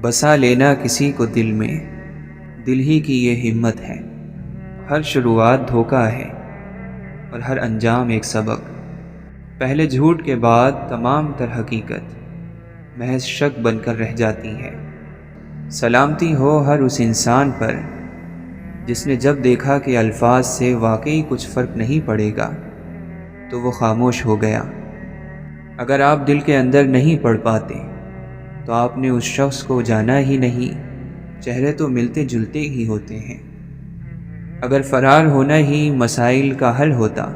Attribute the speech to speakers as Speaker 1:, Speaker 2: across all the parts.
Speaker 1: بسا لینا کسی کو دل میں، دل ہی کی یہ ہمت ہے۔ ہر شروعات دھوکہ ہے اور ہر انجام ایک سبق۔ پہلے جھوٹ کے بعد تمام تر حقیقت محض شک بن کر رہ جاتی ہے۔ سلامتی ہو ہر اس انسان پر جس نے جب دیکھا کہ الفاظ سے واقعی کچھ فرق نہیں پڑے گا تو وہ خاموش ہو گیا۔ اگر آپ دل کے اندر نہیں پڑھ پاتے تو آپ نے اس شخص کو جانا ہی نہیں، چہرے تو ملتے جلتے ہی ہوتے ہیں۔ اگر فرار ہونا ہی مسائل کا حل ہوتا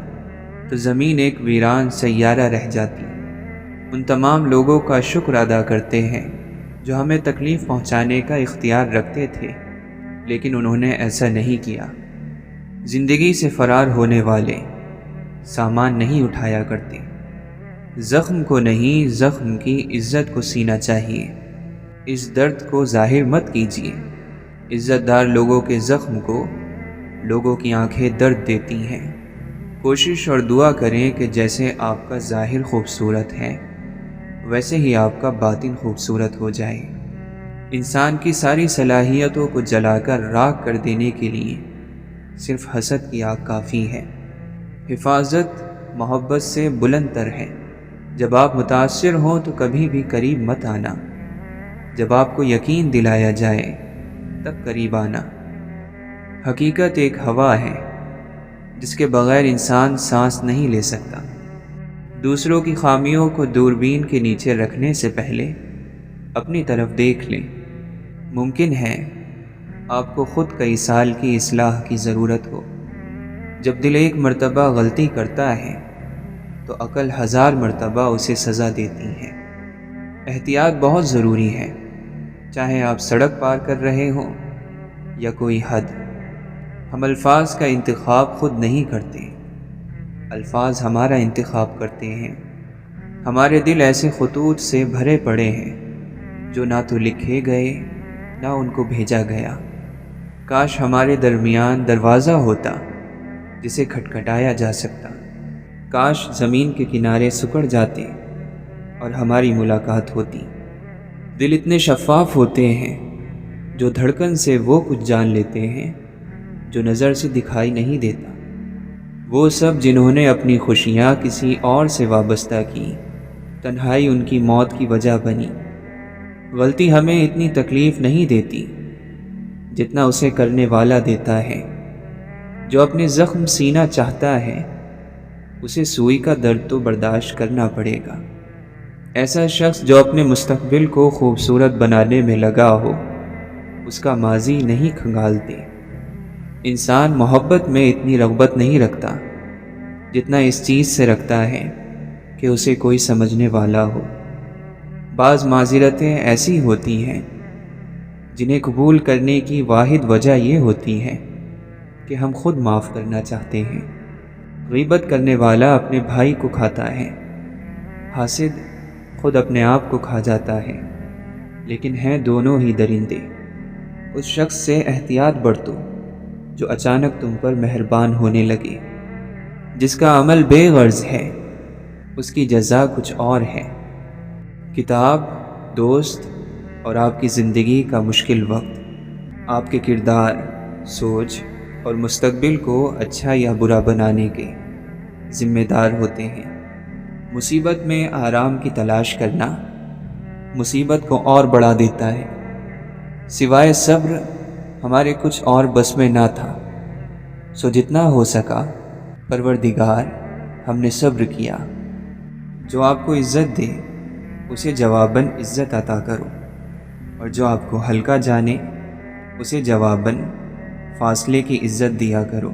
Speaker 1: تو زمین ایک ویران سیارہ رہ جاتی۔ ان تمام لوگوں کا شکر ادا کرتے ہیں جو ہمیں تکلیف پہنچانے کا اختیار رکھتے تھے، لیکن انہوں نے ایسا نہیں کیا۔ زندگی سے فرار ہونے والے سامان نہیں اٹھایا کرتے۔ زخم کو نہیں، زخم کی عزت کو سینا چاہیے۔ اس درد کو ظاہر مت کیجیے۔ عزت دار لوگوں کے زخم کو لوگوں کی آنکھیں درد دیتی ہیں۔ کوشش اور دعا کریں کہ جیسے آپ کا ظاہر خوبصورت ہے ویسے ہی آپ کا باطن خوبصورت ہو جائے۔ انسان کی ساری صلاحیتوں کو جلا کر راکھ کر دینے کے لیے صرف حسد کی آگ کافی ہے۔ حفاظت محبت سے بلند تر ہے۔ جب آپ متاثر ہوں تو کبھی بھی قریب مت آنا۔ جب آپ کو یقین دلایا جائے تب قریب آنا۔ حقیقت ایک ہوا ہے جس کے بغیر انسان سانس نہیں لے سکتا۔ دوسروں کی خامیوں کو دوربین کے نیچے رکھنے سے پہلے اپنی طرف دیکھ لیں۔ ممکن ہے آپ کو خود کئی سال کی اصلاح کی ضرورت ہو۔ جب دل ایک مرتبہ غلطی کرتا ہے تو عقل 1000 مرتبہ اسے سزا دیتی ہے۔ احتیاط بہت ضروری ہے، چاہے آپ سڑک پار کر رہے ہوں یا کوئی حد۔ ہم الفاظ کا انتخاب خود نہیں کرتے، الفاظ ہمارا انتخاب کرتے ہیں۔ ہمارے دل ایسے خطوط سے بھرے پڑے ہیں جو نہ تو لکھے گئے نہ ان کو بھیجا گیا۔ کاش ہمارے درمیان دروازہ ہوتا جسے کھٹکھٹایا جا سکتا۔ کاش زمین کے کنارے سکڑ جاتے اور ہماری ملاقات ہوتی۔ دل اتنے شفاف ہوتے ہیں جو دھڑکن سے وہ کچھ جان لیتے ہیں جو نظر سے دکھائی نہیں دیتا۔ وہ سب جنہوں نے اپنی خوشیاں کسی اور سے وابستہ کی، تنہائی ان کی موت کی وجہ بنی۔ غلطی ہمیں اتنی تکلیف نہیں دیتی جتنا اسے کرنے والا دیتا ہے۔ جو اپنے زخم سینا چاہتا ہے اسے سوئی کا درد تو برداشت کرنا پڑے گا۔ ایسا شخص جو اپنے مستقبل کو خوبصورت بنانے میں لگا ہو اس کا ماضی نہیں کھنگالتے۔ انسان محبت میں اتنی رغبت نہیں رکھتا جتنا اس چیز سے رکھتا ہے کہ اسے کوئی سمجھنے والا ہو۔ بعض معذرتیں ایسی ہوتی ہیں جنہیں قبول کرنے کی واحد وجہ یہ ہوتی ہے کہ ہم خود معاف کرنا چاہتے ہیں۔ غیبت کرنے والا اپنے بھائی کو کھاتا ہے، حاسد خود اپنے آپ کو کھا جاتا ہے، لیکن ہیں دونوں ہی درندے۔ اس شخص سے احتیاط برتو جو اچانک تم پر مہربان ہونے لگے۔ جس کا عمل بے غرض ہے اس کی جزا کچھ اور ہے۔ کتاب، دوست اور آپ کی زندگی کا مشکل وقت آپ کے کردار، سوچ اور مستقبل کو اچھا یا برا بنانے کے ذمہ دار ہوتے ہیں۔ مصیبت میں آرام کی تلاش کرنا مصیبت کو اور بڑھا دیتا ہے۔ سوائے صبر ہمارے کچھ اور بس میں نہ تھا، سو جتنا ہو سکا پروردگار ہم نے صبر کیا۔ جو آپ کو عزت دے اسے جواباً عزت عطا کرو، اور جو آپ کو ہلکا جانے اسے جواباً فاصلے کی عزت دیا کرو۔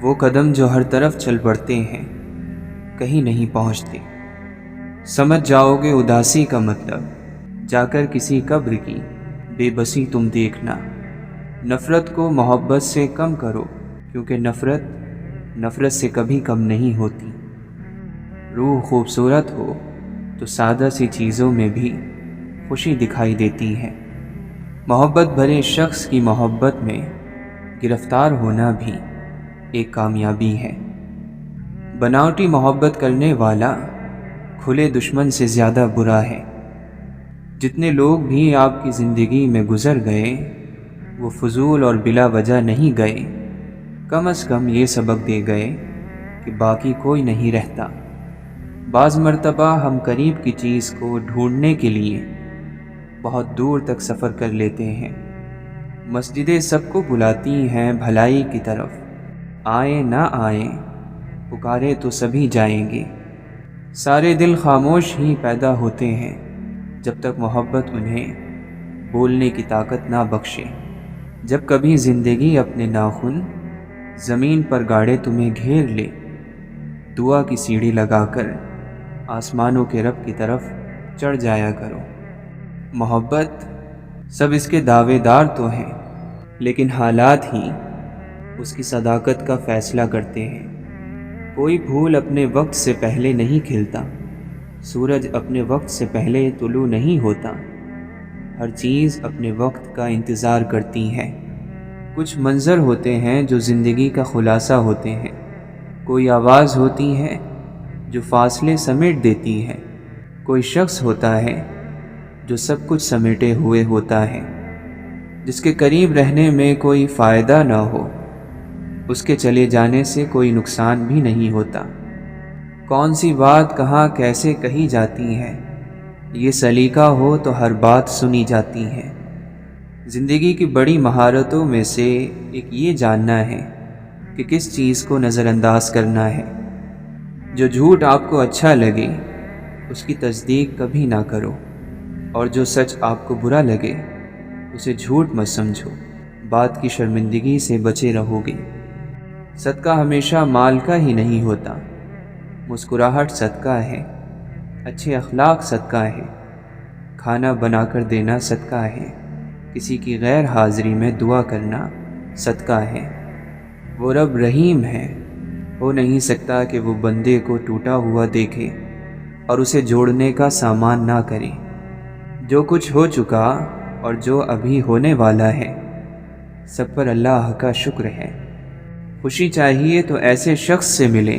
Speaker 1: وہ قدم جو ہر طرف چل پڑتے ہیں کہیں نہیں پہنچتے۔ سمجھ جاؤ گے اداسی کا مطلب جا کر کسی قبر کی بے بسی تم دیکھنا۔ نفرت کو محبت سے کم کرو، کیونکہ نفرت سے کبھی کم نہیں ہوتی۔ روح خوبصورت ہو تو سادہ سی چیزوں میں بھی خوشی دکھائی دیتی ہے۔ محبت بھرے شخص کی محبت میں گرفتار ہونا بھی ایک کامیابی ہے۔ بناوٹی محبت کرنے والا کھلے دشمن سے زیادہ برا ہے۔ جتنے لوگ بھی آپ کی زندگی میں گزر گئے وہ فضول اور بلا وجہ نہیں گئے، کم از کم یہ سبق دے گئے کہ باقی کوئی نہیں رہتا۔ بعض مرتبہ ہم قریب کی چیز کو ڈھونڈنے کے لیے بہت دور تک سفر کر لیتے ہیں۔ مسجدیں سب کو بلاتی ہیں بھلائی کی طرف، آئیں نہ آئیں پکارے تو سبھی جائیں گے۔ سارے دل خاموش ہی پیدا ہوتے ہیں جب تک محبت انہیں بولنے کی طاقت نہ بخشے۔ جب کبھی زندگی اپنے ناخن زمین پر گاڑے تمہیں گھیر لے، دعا کی سیڑھی لگا کر آسمانوں کے رب کی طرف چڑھ جایا کرو۔ محبت سب اس کے دعوے دار تو ہیں، لیکن حالات ہی اس کی صداقت کا فیصلہ کرتے ہیں۔ کوئی پھول اپنے وقت سے پہلے نہیں کھلتا، سورج اپنے وقت سے پہلے طلوع نہیں ہوتا۔ ہر چیز اپنے وقت کا انتظار کرتی ہے۔ کچھ منظر ہوتے ہیں جو زندگی کا خلاصہ ہوتے ہیں۔ کوئی آواز ہوتی ہے جو فاصلے سمیٹ دیتی ہے۔ کوئی شخص ہوتا ہے جو سب کچھ سمیٹے ہوئے ہوتا ہے۔ جس کے قریب رہنے میں کوئی فائدہ نہ ہو، اس کے چلے جانے سے کوئی نقصان بھی نہیں ہوتا۔ کون سی بات کہاں کیسے کہی جاتی ہے، یہ سلیقہ ہو تو ہر بات سنی جاتی ہے۔ زندگی کی بڑی مہارتوں میں سے ایک یہ جاننا ہے کہ کس چیز کو نظر انداز کرنا ہے۔ جو جھوٹ آپ کو اچھا لگے اس کی تصدیق کبھی نہ کرو، اور جو سچ آپ کو برا لگے اسے جھوٹ مت سمجھو۔ بات کی شرمندگی سے بچے رہو گے۔ صدقہ ہمیشہ مال کا ہی نہیں ہوتا۔ مسکراہٹ صدقہ ہے، اچھے اخلاق صدقہ ہے، کھانا بنا کر دینا صدقہ ہے، کسی کی غیر حاضری میں دعا کرنا صدقہ ہے۔ وہ رب رحیم ہے، ہو نہیں سکتا کہ وہ بندے کو ٹوٹا ہوا دیکھے اور اسے جوڑنے کا سامان نہ کرے۔ جو کچھ ہو چکا اور جو ابھی ہونے والا ہے، سب پر اللہ کا شکر ہے۔ خوشی چاہیے تو ایسے شخص سے ملے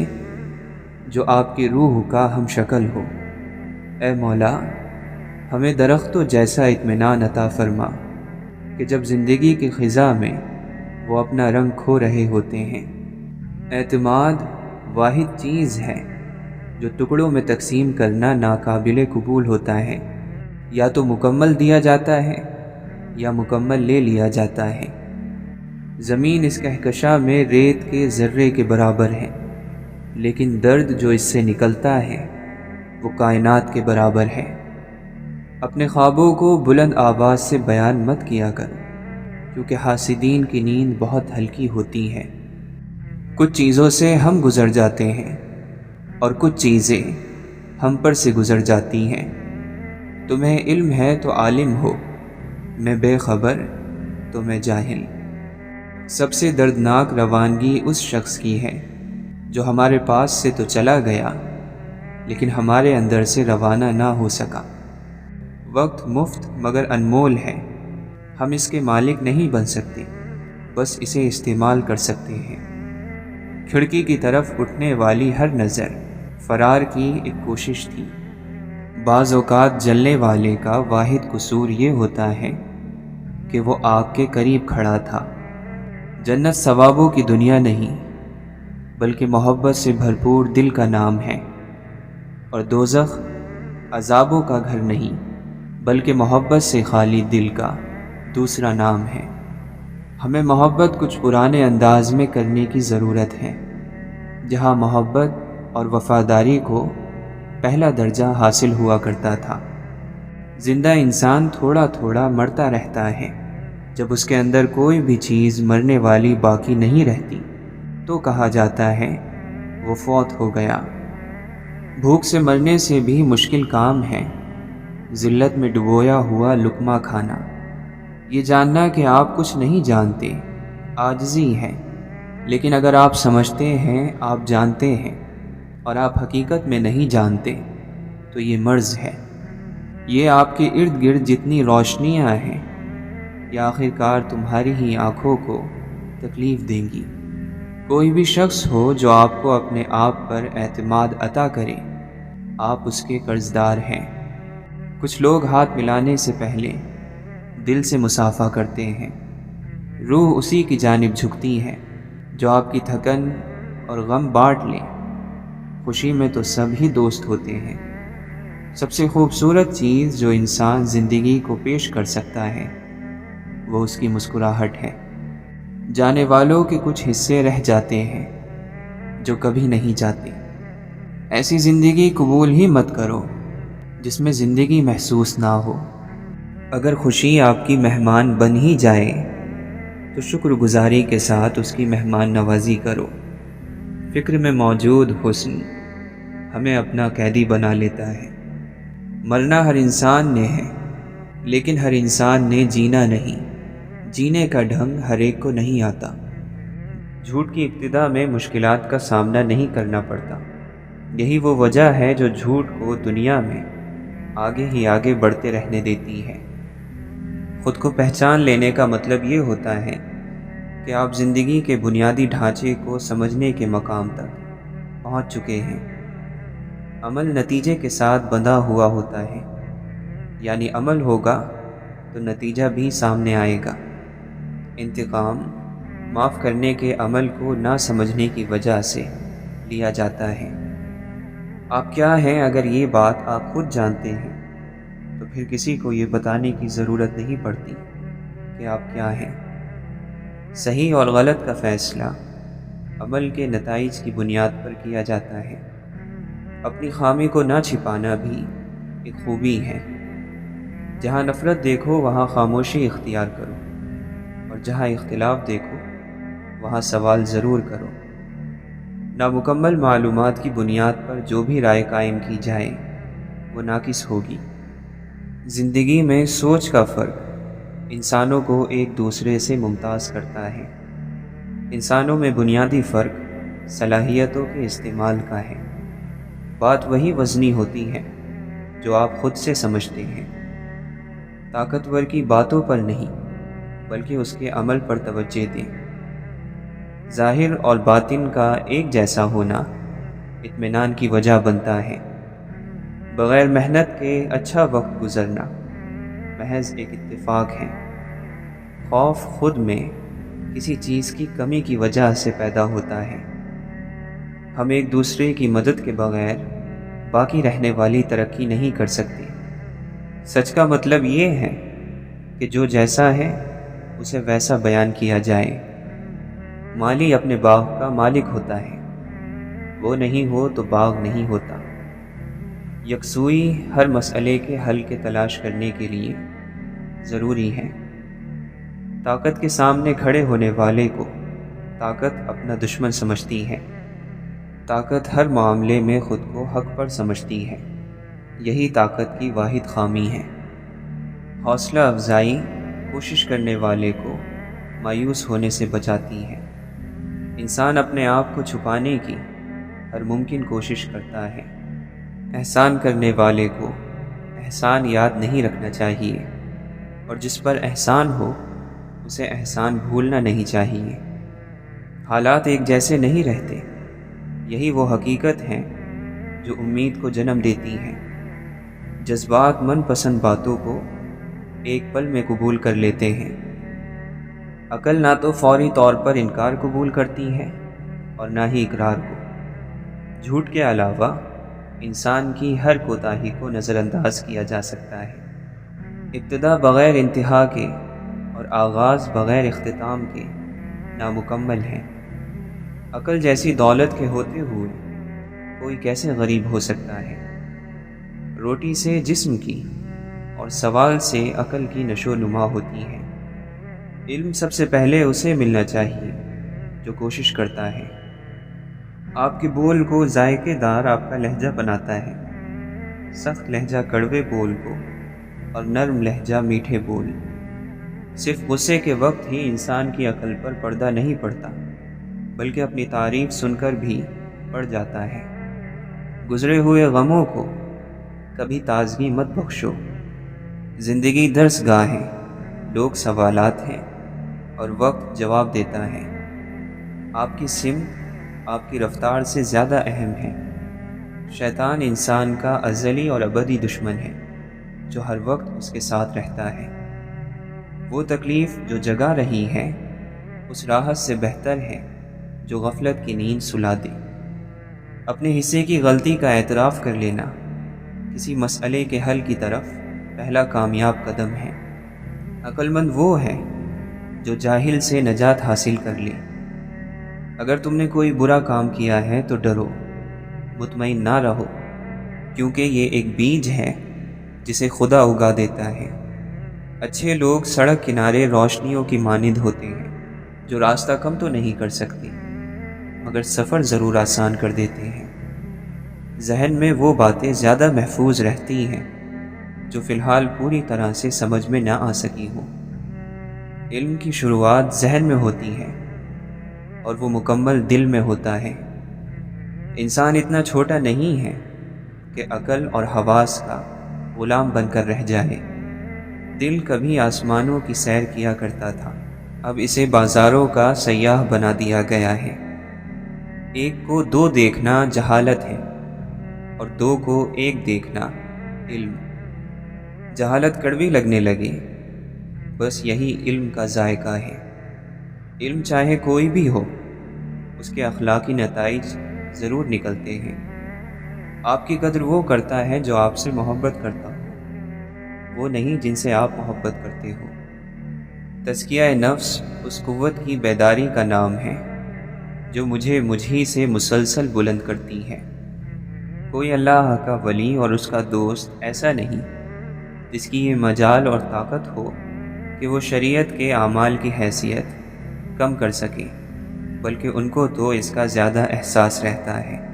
Speaker 1: جو آپ کی روح کا ہم شکل ہو۔ اے مولا، ہمیں درختوں جیسا اطمینان عطا فرما کہ جب زندگی کی خزاں میں وہ اپنا رنگ کھو رہے ہوتے ہیں۔ اعتماد واحد چیز ہے جو ٹکڑوں میں تقسیم کرنا ناقابل قبول ہوتا ہے۔ یا تو مکمل دیا جاتا ہے یا مکمل لے لیا جاتا ہے۔ زمین اس کہکشاں میں ریت کے ذرے کے برابر ہے، لیکن درد جو اس سے نکلتا ہے وہ کائنات کے برابر ہے۔ اپنے خوابوں کو بلند آواز سے بیان مت کیا کرو، کیونکہ حاسدین کی نیند بہت ہلکی ہوتی ہے۔ کچھ چیزوں سے ہم گزر جاتے ہیں اور کچھ چیزیں ہم پر سے گزر جاتی ہیں۔ تمہیں علم ہے تو عالم ہو، میں بے خبر تو میں جاہل۔ سب سے دردناک روانگی اس شخص کی ہے جو ہمارے پاس سے تو چلا گیا لیکن ہمارے اندر سے روانہ نہ ہو سکا۔ وقت مفت مگر انمول ہے، ہم اس کے مالک نہیں بن سکتے، بس اسے استعمال کر سکتے ہیں۔ کھڑکی کی طرف اٹھنے والی ہر نظر فرار کی ایک کوشش تھی۔ بعض اوقات جلنے والے کا واحد قصور یہ ہوتا ہے کہ وہ آگ کے قریب کھڑا تھا۔ جنت ثوابوں کی دنیا نہیں بلکہ محبت سے بھرپور دل کا نام ہے، اور دوزخ عذابوں کا گھر نہیں بلکہ محبت سے خالی دل کا دوسرا نام ہے۔ ہمیں محبت کچھ پرانے انداز میں کرنے کی ضرورت ہے، جہاں محبت اور وفاداری کو پہلا درجہ حاصل ہوا کرتا تھا۔ زندہ انسان تھوڑا تھوڑا مرتا رہتا ہے۔ جب اس کے اندر کوئی بھی چیز مرنے والی باقی نہیں رہتی تو کہا جاتا ہے وہ فوت ہو گیا۔ بھوک سے مرنے سے بھی مشکل کام ہے ذلت میں ڈبویا ہوا لقمہ کھانا۔ یہ جاننا کہ آپ کچھ نہیں جانتے عاجزی ہے، لیکن اگر آپ سمجھتے ہیں، آپ جانتے ہیں اور آپ حقیقت میں نہیں جانتے تو یہ مرض ہے۔ یہ آپ کے ارد گرد جتنی روشنیاں ہیں یہ آخر کار تمہاری ہی آنکھوں کو تکلیف دیں گی۔ کوئی بھی شخص ہو جو آپ کو اپنے آپ پر اعتماد عطا کرے، آپ اس کے قرضدار ہیں۔ کچھ لوگ ہاتھ ملانے سے پہلے دل سے مصافحہ کرتے ہیں۔ روح اسی کی جانب جھکتی ہے جو آپ کی تھکن اور غم بانٹ لے۔ خوشی میں تو سب ہی دوست ہوتے ہیں۔ سب سے خوبصورت چیز جو انسان زندگی کو پیش کر سکتا ہے وہ اس کی مسکراہٹ ہے۔ جانے والوں کے کچھ حصے رہ جاتے ہیں جو کبھی نہیں جاتے۔ ایسی زندگی قبول ہی مت کرو جس میں زندگی محسوس نہ ہو۔ اگر خوشی آپ کی مہمان بن ہی جائے تو شکر گزاری کے ساتھ اس کی مہمان نوازی کرو۔ فکر میں موجود حسن ہمیں اپنا قیدی بنا لیتا ہے۔ مرنا ہر انسان نے ہے، لیکن ہر انسان نے جینا نہیں۔ جینے کا ڈھنگ ہر ایک کو نہیں آتا۔ جھوٹ کی ابتدا میں مشکلات کا سامنا نہیں کرنا پڑتا۔ یہی وہ وجہ ہے جو جھوٹ کو دنیا میں آگے ہی آگے بڑھتے رہنے دیتی ہے۔ خود کو پہچان لینے کا مطلب یہ ہوتا ہے کہ آپ زندگی کے بنیادی ڈھانچے کو سمجھنے کے مقام تک پہنچ چکے ہیں۔ عمل نتیجے کے ساتھ بندھا ہوا ہوتا ہے، یعنی عمل ہوگا تو نتیجہ بھی سامنے آئے گا۔ انتقام معاف کرنے کے عمل کو نہ سمجھنے کی وجہ سے لیا جاتا ہے۔ آپ کیا ہیں اگر یہ بات آپ خود جانتے ہیں تو پھر کسی کو یہ بتانے کی ضرورت نہیں پڑتی کہ آپ کیا ہیں۔ صحیح اور غلط کا فیصلہ عمل کے نتائج کی بنیاد پر کیا جاتا ہے۔ اپنی خامی کو نہ چھپانا بھی ایک خوبی ہے۔ جہاں نفرت دیکھو وہاں خاموشی اختیار کرو، اور جہاں اختلاف دیکھو وہاں سوال ضرور کرو۔ نامکمل معلومات کی بنیاد پر جو بھی رائے قائم کی جائے وہ ناقص ہوگی۔ زندگی میں سوچ کا فرق انسانوں کو ایک دوسرے سے ممتاز کرتا ہے۔ انسانوں میں بنیادی فرق صلاحیتوں کے استعمال کا ہے۔ بات وہی وزنی ہوتی ہے جو آپ خود سے سمجھتے ہیں۔ طاقتور کی باتوں پر نہیں بلکہ اس کے عمل پر توجہ دیں۔ ظاہر اور باطن کا ایک جیسا ہونا اطمینان کی وجہ بنتا ہے۔ بغیر محنت کے اچھا وقت گزرنا محض ایک اتفاق ہے۔ خوف خود میں کسی چیز کی کمی کی وجہ سے پیدا ہوتا ہے۔ ہم ایک دوسرے کی مدد کے بغیر باقی رہنے والی ترقی نہیں کر سکتے۔ سچ کا مطلب یہ ہے کہ جو جیسا ہے اسے ویسا بیان کیا جائے۔ مالی اپنے باغ کا مالک ہوتا ہے، وہ نہیں ہو تو باغ نہیں ہوتا۔ یکسوئی ہر مسئلے کے حل کے تلاش کرنے کے لیے ضروری ہے۔ طاقت کے سامنے کھڑے ہونے والے کو طاقت اپنا دشمن سمجھتی ہے۔ طاقت ہر معاملے میں خود کو حق پر سمجھتی ہے۔ یہی طاقت کی واحد خامی ہے۔ حوصلہ افزائی کوشش کرنے والے کو مایوس ہونے سے بچاتی ہے۔ انسان اپنے آپ کو چھپانے کی ہر ممکن کوشش کرتا ہے۔ احسان کرنے والے کو احسان یاد نہیں رکھنا چاہیے، اور جس پر احسان ہو اسے احسان بھولنا نہیں چاہیے۔ حالات ایک جیسے نہیں رہتے، یہی وہ حقیقت ہے جو امید کو جنم دیتی ہے۔ جذبات من پسند باتوں کو ایک پل میں قبول کر لیتے ہیں۔ عقل نہ تو فوری طور پر انکار قبول کرتی ہے اور نہ ہی اقرار کو۔ جھوٹ کے علاوہ انسان کی ہر کوتاہی کو نظر انداز کیا جا سکتا ہے۔ ابتدا بغیر انتہا کے اور آغاز بغیر اختتام کے نامکمل ہے۔ عقل جیسی دولت کے ہوتے ہوئے کوئی کیسے غریب ہو سکتا ہے؟ روٹی سے جسم کی اور سوال سے عقل کی نشو و نما ہوتی ہے۔ علم سب سے پہلے اسے ملنا چاہیے جو کوشش کرتا ہے۔ آپ کے بول کو ذائقے دار آپ کا لہجہ بناتا ہے، سخت لہجہ کڑوے بول کو اور نرم لہجہ میٹھے بول۔ صرف غصے کے وقت ہی انسان کی عقل پر پردہ نہیں پڑتا، بلکہ اپنی تعریف سن کر بھی پڑ جاتا ہے۔ گزرے ہوئے غموں کو کبھی تازگی مت بخشو۔ زندگی درس گاہ ہے، لوگ سوالات ہیں اور وقت جواب دیتا ہے۔ آپ کی سمت آپ کی رفتار سے زیادہ اہم ہے۔ شیطان انسان کا ازلی اور ابدی دشمن ہے جو ہر وقت اس کے ساتھ رہتا ہے۔ وہ تکلیف جو جگا رہی ہے اس راحت سے بہتر ہے جو غفلت کی نیند سلا دے۔ اپنے حصے کی غلطی کا اعتراف کر لینا کسی مسئلے کے حل کی طرف پہلا کامیاب قدم ہے۔ عقل مند وہ ہے جو جاہل سے نجات حاصل کر لے۔ اگر تم نے کوئی برا کام کیا ہے تو ڈرو، مطمئن نہ رہو، کیونکہ یہ ایک بیج ہے جسے خدا اگا دیتا ہے۔ اچھے لوگ سڑک کنارے روشنیوں کی مانند ہوتے ہیں جو راستہ کم تو نہیں کر سکتے مگر سفر ضرور آسان کر دیتے ہیں۔ ذہن میں وہ باتیں زیادہ محفوظ رہتی ہیں جو فی الحال پوری طرح سے سمجھ میں نہ آ سکی ہوں۔ علم کی شروعات ذہن میں ہوتی ہے اور وہ مکمل دل میں ہوتا ہے۔ انسان اتنا چھوٹا نہیں ہے کہ عقل اور حواس کا غلام بن کر رہ جائے۔ دل کبھی آسمانوں کی سیر کیا کرتا تھا، اب اسے بازاروں کا سیاح بنا دیا گیا ہے۔ ایک کو دو دیکھنا جہالت ہے اور دو کو ایک دیکھنا علم۔ جہالت کڑوی لگنے لگے، بس یہی علم کا ذائقہ ہے۔ علم چاہے کوئی بھی ہو، اس کے اخلاقی نتائج ضرور نکلتے ہیں۔ آپ کی قدر وہ کرتا ہے جو آپ سے محبت کرتا ہو، وہ نہیں جن سے آپ محبت کرتے ہو۔ تزکیہ نفس اس قوت کی بیداری کا نام ہے جو مجھے سے مسلسل بلند کرتی ہے۔ کوئی اللہ کا ولی اور اس کا دوست ایسا نہیں جس کی یہ مجال اور طاقت ہو کہ وہ شریعت کے اعمال کی حیثیت کم کر سکے، بلکہ ان کو تو اس کا زیادہ احساس رہتا ہے۔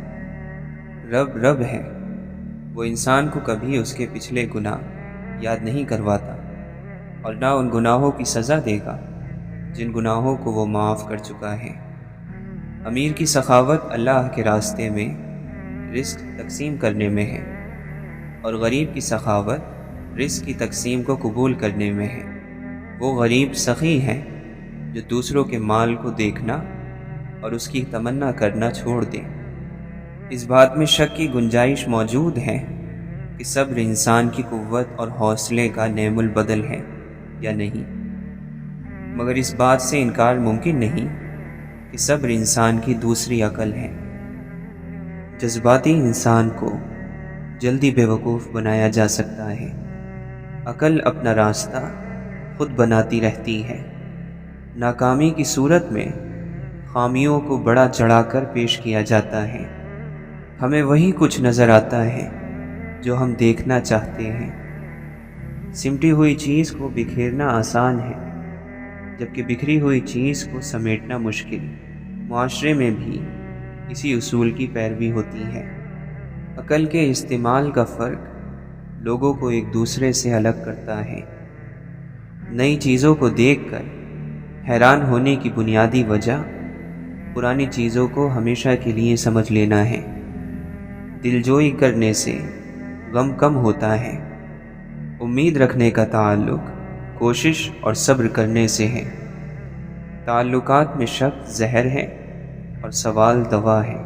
Speaker 1: رب ہے، وہ انسان کو کبھی اس کے پچھلے گناہ یاد نہیں کرواتا اور نہ ان گناہوں کی سزا دے گا جن گناہوں کو وہ معاف کر چکا ہے۔ امیر کی سخاوت اللہ کے راستے میں رزق تقسیم کرنے میں ہے اور غریب کی سخاوت رزق کی تقسیم کو قبول کرنے میں ہے۔ وہ غریب سخی ہے جو دوسروں کے مال کو دیکھنا اور اس کی تمنا کرنا چھوڑ دے۔ اس بات میں شک کی گنجائش موجود ہے کہ صبر انسان کی قوت اور حوصلے کا نعم البدل ہے یا نہیں، مگر اس بات سے انکار ممکن نہیں کہ صبر انسان کی دوسری عقل ہے۔ جذباتی انسان کو جلدی بیوقوف بنایا جا سکتا ہے، عقل اپنا راستہ خود بناتی رہتی ہے۔ ناکامی کی صورت میں خامیوں کو بڑا چڑھا کر پیش کیا جاتا ہے۔ ہمیں وہی کچھ نظر آتا ہے جو ہم دیکھنا چاہتے ہیں۔ سمٹی ہوئی چیز کو بکھیرنا آسان ہے، جبکہ بکھری ہوئی چیز کو سمیٹنا مشکل۔ معاشرے میں بھی اسی اصول کی پیروی ہوتی ہے۔ عقل کے استعمال کا فرق لوگوں کو ایک دوسرے سے الگ کرتا ہے۔ نئی چیزوں کو دیکھ کر حیران ہونے کی بنیادی وجہ پرانی چیزوں کو ہمیشہ کے لیے سمجھ لینا ہے۔ دلجوئی کرنے سے غم کم ہوتا ہے۔ امید رکھنے کا تعلق کوشش اور صبر کرنے سے ہے۔ تعلقات میں شک زہر ہے اور سوال دوا ہے۔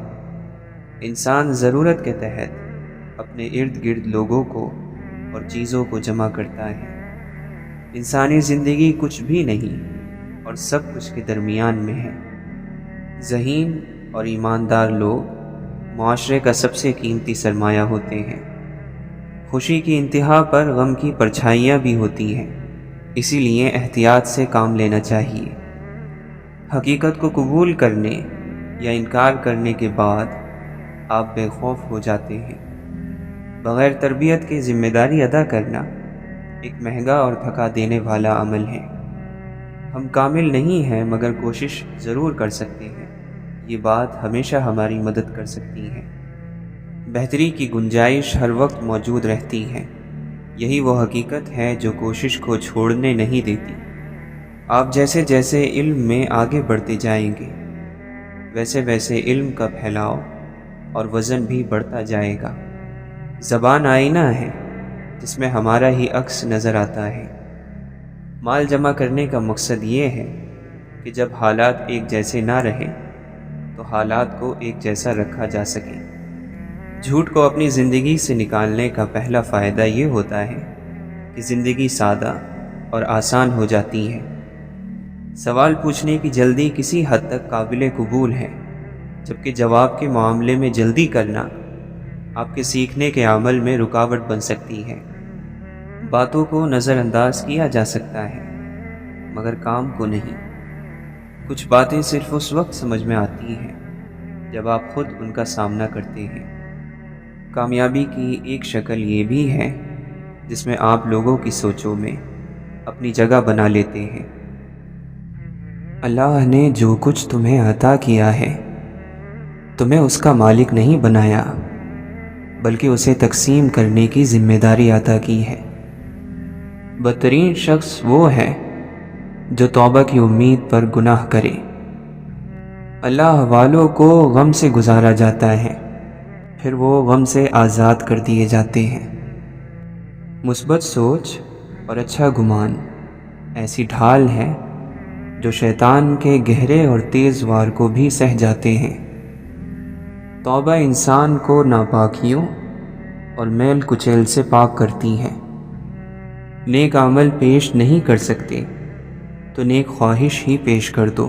Speaker 1: انسان ضرورت کے تحت اپنے ارد گرد لوگوں کو اور چیزوں کو جمع کرتا ہے۔ انسانی زندگی کچھ بھی نہیں اور سب کچھ کے درمیان میں ہے۔ ذہین اور ایماندار لوگ معاشرے کا سب سے قیمتی سرمایہ ہوتے ہیں۔ خوشی کی انتہا پر غم کی پرچھائیاں بھی ہوتی ہیں، اسی لیے احتیاط سے کام لینا چاہیے۔ حقیقت کو قبول کرنے یا انکار کرنے کے بعد آپ بے خوف ہو جاتے ہیں۔ بغیر تربیت کے ذمہ داری ادا کرنا ایک مہنگا اور تھکا دینے والا عمل ہے۔ ہم کامل نہیں ہیں مگر کوشش ضرور کر سکتے ہیں۔ یہ بات ہمیشہ ہماری مدد کر سکتی ہے۔ بہتری کی گنجائش ہر وقت موجود رہتی ہے۔ یہی وہ حقیقت ہے جو کوشش کو چھوڑنے نہیں دیتی۔ آپ جیسے جیسے علم میں آگے بڑھتے جائیں گے، ویسے ویسے علم کا پھیلاؤ اور وزن بھی بڑھتا جائے گا۔ زبان آئینہ ہے جس میں ہمارا ہی عکس نظر آتا ہے۔ مال جمع کرنے کا مقصد یہ ہے کہ جب حالات ایک جیسے نہ رہیں تو حالات کو ایک جیسا رکھا جا سکے۔ جھوٹ کو اپنی زندگی سے نکالنے کا پہلا فائدہ یہ ہوتا ہے کہ زندگی سادہ اور آسان ہو جاتی ہے۔ سوال پوچھنے کی جلدی کسی حد تک قابل قبول ہے، جبکہ جواب کے معاملے میں جلدی کرنا آپ کے سیکھنے کے عمل میں رکاوٹ بن سکتی ہے۔ باتوں کو نظر انداز کیا جا سکتا ہے مگر کام کو نہیں۔ کچھ باتیں صرف اس وقت سمجھ میں آتی ہیں جب آپ خود ان کا سامنا کرتے ہیں۔ کامیابی کی ایک شکل یہ بھی ہے جس میں آپ لوگوں کی سوچوں میں اپنی جگہ بنا لیتے ہیں۔ اللہ نے جو کچھ تمہیں عطا کیا ہے تمہیں اس کا مالک نہیں بنایا، بلکہ اسے تقسیم کرنے کی ذمہ داری عطا کی ہے۔ بدترین شخص وہ ہے جو توبہ کی امید پر گناہ کرے۔ اللہ والوں کو غم سے گزارا جاتا ہے، پھر وہ غم سے آزاد کر دیے جاتے ہیں۔ مثبت سوچ اور اچھا گمان ایسی ڈھال ہے جو شیطان کے گہرے اور تیز وار کو بھی سہ جاتے ہیں۔ توبہ انسان کو ناپاکیوں اور میل کچیل سے پاک کرتی ہے۔ نیک عمل پیش نہیں کر سکتے تو نیک خواہش ہی پیش کر دو،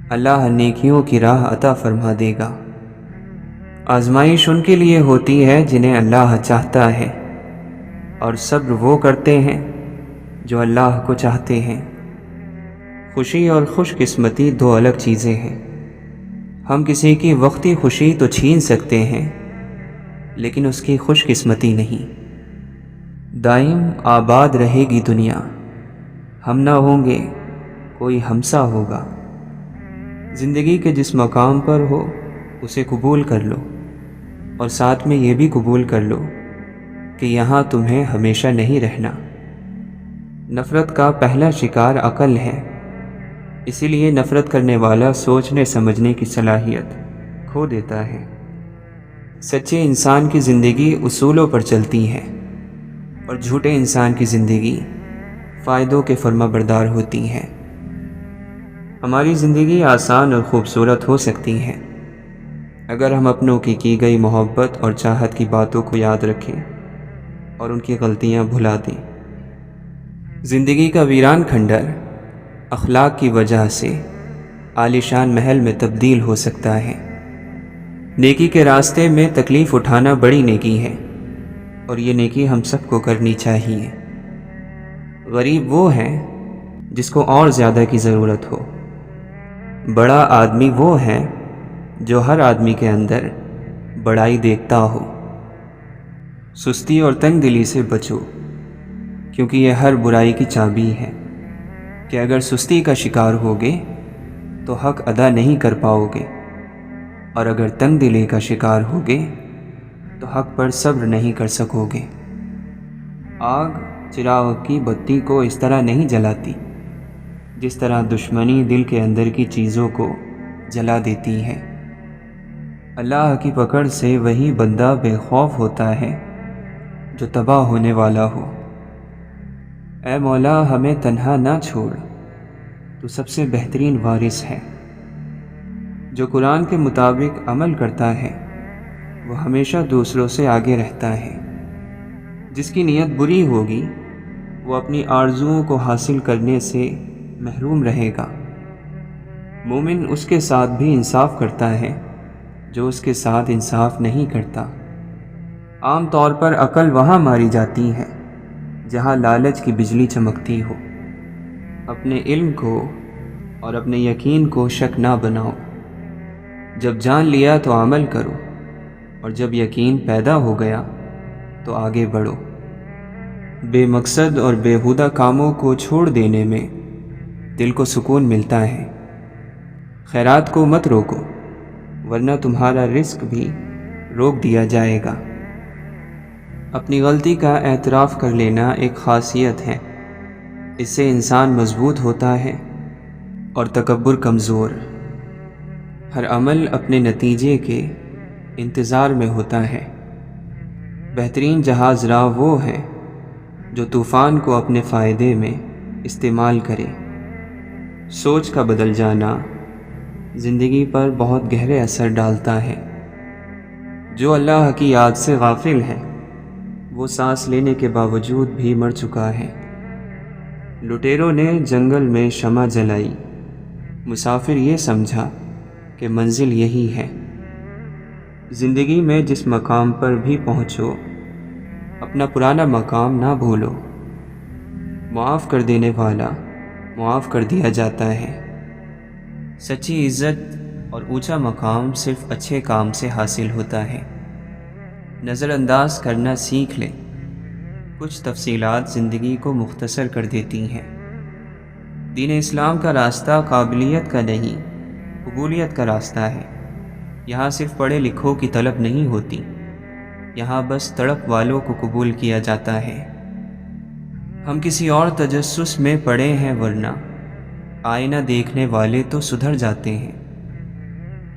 Speaker 1: اللہ نیکیوں کی راہ عطا فرما دے گا۔ آزمائش ان کے لیے ہوتی ہے جنہیں اللہ چاہتا ہے، اور صبر وہ کرتے ہیں جو اللہ کو چاہتے ہیں۔ خوشی اور خوش قسمتی دو الگ چیزیں ہیں۔ ہم کسی کی وقتی خوشی تو چھین سکتے ہیں لیکن اس کی خوش قسمتی نہیں۔ دائم آباد رہے گی دنیا، ہم نہ ہوں گے کوئی ہمسا ہوگا۔ زندگی کے جس مقام پر ہو اسے قبول کر لو، اور ساتھ میں یہ بھی قبول کر لو کہ یہاں تمہیں ہمیشہ نہیں رہنا۔ نفرت کا پہلا شکار عقل ہے، اسی لیے نفرت کرنے والا سوچنے سمجھنے کی صلاحیت کھو دیتا ہے۔ سچے انسان کی زندگی اصولوں پر چلتی ہے، اور جھوٹے انسان کی زندگی فائدوں کے فرما بردار ہوتی ہے۔ ہماری زندگی آسان اور خوبصورت ہو سکتی ہے اگر ہم اپنوں کی گئی محبت اور چاہت کی باتوں کو یاد رکھیں اور ان کی غلطیاں بھلا دیں۔ زندگی کا ویران کھنڈر اخلاق کی وجہ سے عالیشان محل میں تبدیل ہو سکتا ہے۔ نیکی کے راستے میں تکلیف اٹھانا بڑی نیکی ہے، اور یہ نیکی ہم سب کو کرنی چاہیے۔ غریب وہ ہے جس کو اور زیادہ کی ضرورت ہو۔ بڑا آدمی وہ ہے جو ہر آدمی کے اندر بڑائی دیکھتا ہو۔ سستی اور تنگ دلی سے بچو، کیونکہ یہ ہر برائی کی چابی ہے کہ اگر سستی کا شکار ہوگے تو حق ادا نہیں کر پاؤ گے، اور اگر تنگ دلی کا شکار ہوگے تو حق پر صبر نہیں کر سکو گے۔ آگ چراغ کی بتی کو اس طرح نہیں جلاتی جس طرح دشمنی دل کے اندر کی چیزوں کو جلا دیتی ہے۔ اللہ کی پکڑ سے وہی بندہ بے خوف ہوتا ہے جو تباہ ہونے والا ہو۔ اے مولا ہمیں تنہا نہ چھوڑ، تو سب سے بہترین وارث ہے۔ جو قرآن کے مطابق عمل کرتا ہے وہ ہمیشہ دوسروں سے آگے رہتا ہے۔ جس کی نیت بری ہوگی وہ اپنی آرزوؤں کو حاصل کرنے سے محروم رہے گا۔ مومن اس کے ساتھ بھی انصاف کرتا ہے جو اس کے ساتھ انصاف نہیں کرتا۔ عام طور پر عقل وہاں ماری جاتی ہے جہاں لالچ کی بجلی چمکتی ہو۔ اپنے علم کو اور اپنے یقین کو شک نہ بناؤ۔ جب جان لیا تو عمل کرو، اور جب یقین پیدا ہو گیا تو آگے بڑھو۔ بے مقصد اور بیہودہ کاموں کو چھوڑ دینے میں دل کو سکون ملتا ہے۔ خیرات کو مت روکو، ورنہ تمہارا رزق بھی روک دیا جائے گا۔ اپنی غلطی کا اعتراف کر لینا ایک خاصیت ہے، اس سے انسان مضبوط ہوتا ہے اور تکبر کمزور۔ ہر عمل اپنے نتیجے کے انتظار میں ہوتا ہے۔ بہترین جہاز راہ وہ ہے جو طوفان کو اپنے فائدے میں استعمال کرے۔ سوچ کا بدل جانا زندگی پر بہت گہرے اثر ڈالتا ہے۔ جو اللہ کی یاد سے غافل ہے وہ سانس لینے کے باوجود بھی مر چکا ہے۔ لٹیروں نے جنگل میں شمع جلائی، مسافر یہ سمجھا کہ منزل یہی ہے۔ زندگی میں جس مقام پر بھی پہنچو، اپنا پرانا مقام نہ بھولو۔ معاف کر دینے والا معاف کر دیا جاتا ہے۔ سچی عزت اور اونچا مقام صرف اچھے کام سے حاصل ہوتا ہے۔ نظر انداز کرنا سیکھ لیں، کچھ تفصیلات زندگی کو مختصر کر دیتی ہیں۔ دین اسلام کا راستہ قابلیت کا نہیں، قبولیت کا راستہ ہے۔ یہاں صرف پڑھے لکھوں کی طلب نہیں ہوتی، یہاں بس تڑپ والوں کو قبول کیا جاتا ہے۔ ہم کسی اور تجسس میں پڑے ہیں، ورنہ آئینہ دیکھنے والے تو سدھر جاتے ہیں۔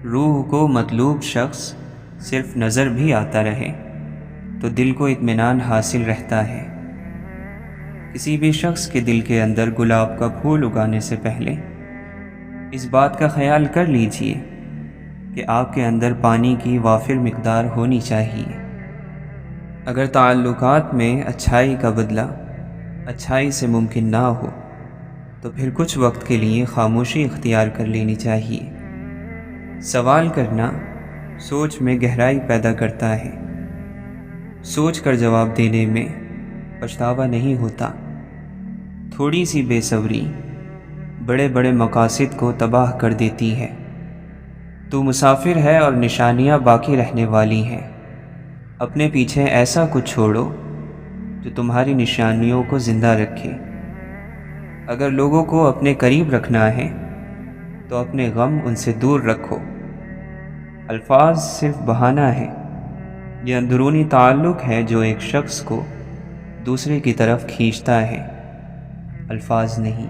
Speaker 1: روح کو مطلوب شخص صرف نظر بھی آتا رہے تو دل کو اطمینان حاصل رہتا ہے۔ کسی بھی شخص کے دل کے اندر گلاب کا پھول اگانے سے پہلے اس بات کا خیال کر لیجئے کہ آپ کے اندر پانی کی وافر مقدار ہونی چاہیے۔ اگر تعلقات میں اچھائی کا بدلہ اچھائی سے ممکن نہ ہو تو پھر کچھ وقت کے لیے خاموشی اختیار کر لینی چاہیے۔ سوال کرنا سوچ میں گہرائی پیدا کرتا ہے۔ سوچ کر جواب دینے میں پچھتاوا نہیں ہوتا۔ تھوڑی سی بے صبری بڑے بڑے مقاصد کو تباہ کر دیتی ہے۔ تو مسافر ہے اور نشانیاں باقی رہنے والی ہیں۔ اپنے پیچھے ایسا کچھ چھوڑو جو تمہاری نشانیوں کو زندہ رکھے۔ اگر لوگوں کو اپنے قریب رکھنا ہے تو اپنے غم ان سے دور رکھو۔ الفاظ صرف بہانہ ہے، یہ اندرونی تعلق ہے جو ایک شخص کو دوسرے کی طرف کھینچتا ہے، الفاظ نہیں۔